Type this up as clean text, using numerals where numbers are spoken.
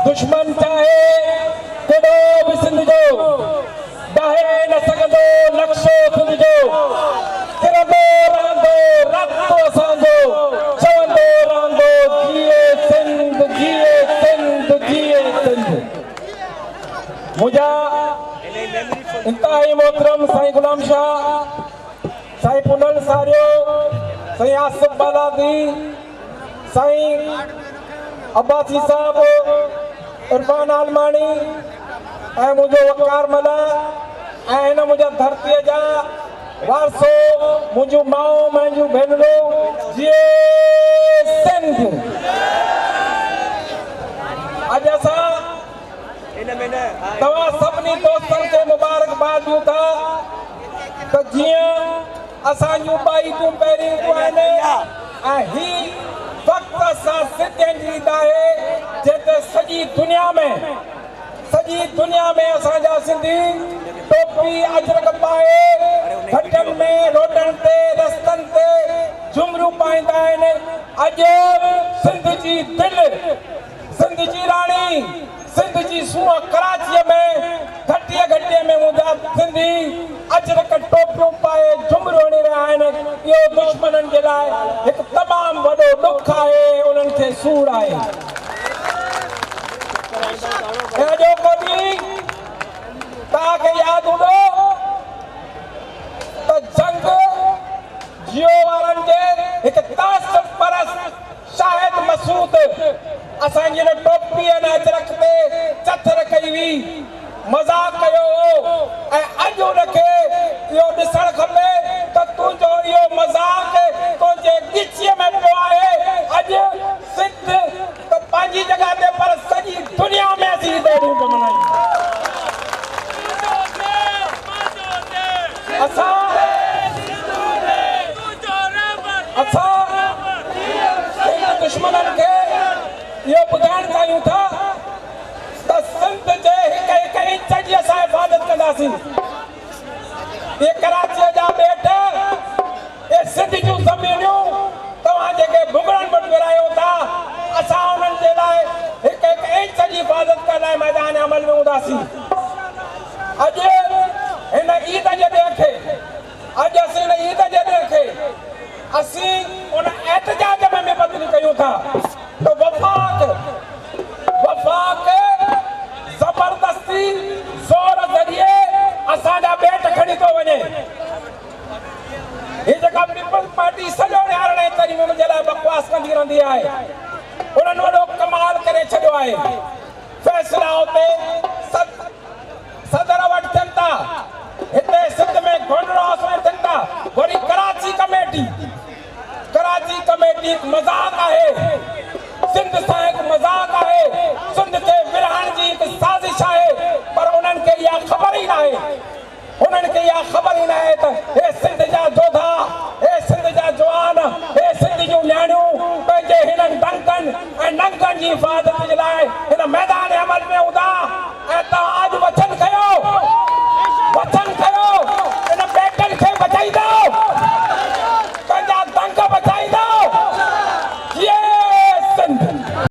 दुश्मन चाहे केॾो बि सिंध जो ॾाहे न सघंदो नक्शो खुद जो किरंदो रहंदो रतो असांजो चवंदो रहंदो जिए सिंध जिए सिंध जिए सिंध। मुंहिंजा इंतहाई मोहतरम साईं गुलाम शाह, साईं पुनल सारियो, साईं आसिफ बालादी, साईं अब्बासी साहब, इरफान आलमानी ऐं मुंहिंजो वकार मला ऐं हिन मुंहिंजा धरतीअ जा वारसो मुंहिंजूं माऊं मुंहिंजूं भेनरूं जिए सिंध। अॼु असां तव्हां सभिनी दोस्तनि खे मुबारकबाद ॾियूं था त जीअं असांजूं ॿाहियूं पहिरियूं आहिनि ऐं ही वक़्तु असां सिंधियुनि जी आहे जिते सॼी दुनिया में असांजा सिंधी टोपी अजरक पाए घटनि में रोडनि ते रस्तनि ते झुमरियूं पाईंदा आहिनि। अॼु सिंध जी दिलि, सिंध जी राणी, सिंध जी सूंहं कराचीअ में घटीअ में मुंहिंजा सिंधी अजरक टोपियूं पाए झुमरियूं हणी रहिया आहिनि। इहो दुश्मननि जे लाइ हिकु तमामु वॾो ॾुख आहे, उन्हनि खे सूर आहे। तव्हांखे यादि हूंदो त जंग जियो वारनि जे हिकु तासिफ़ परस्त शाहिद मसूद असांजी हिन टोपी ऐं अजरक ते चथर कई हुई, मज़ाक कयो हो ऐं अॼु हुनखे इहो ॾिसणु खपे त तुंहिंजो इहो मज़ाक तुंहिंजे गिचीअ में पियो आहे। अॼु सिंध त पंहिंजी जॻह ते पर सॼी दुनिया में असीं ॾोड़ियूं पिया मल्हायूं। असां दुश्मननि खे इहो ॿुधाइणु चाहियूं था त सिंध जे हिकु हिकु इंच जी असां हिफ़ाज़त कंदासीं। इहे कराचीअ जा ॿेट, इहे सिंध जूं ज़मीनियूं तव्हां जेके भुॻड़नि वटि विरायो था, असां उन्हनि जे लाइ हिकु हिकु इंच जी हिफ़ाज़त करण लाइ मैदान अमल में हूंदासीं। अॼु हिन ईद जे ॾींहं खे असीं उन एहतजाज में बदिली कयूं था त वफ़ाक़ ज़बरदस्ती ज़ोर ज़रिए असांजा ॿेट खणी थो वञे। ही जेका पीपल्स पार्टी सॼो निहारण जे तरीक़े जे लाइ बकवास कंदी रहंदी आहे, उन्हनि वॾो कमाल करे छॾियो आहे। फ़ैसिला उते सदर वटि थियनि था, हिते सिंध में गोंडर हाउस में थियनि था, वरी कराची कमेटी हिकु मज़ाक आहे, सिंध सां हिकु मज़ाक आहे, सिंध खे विरहाइण जी हिकु साज़िश आहे। पर उन्हनि खे इहा ख़बर ई न आहे,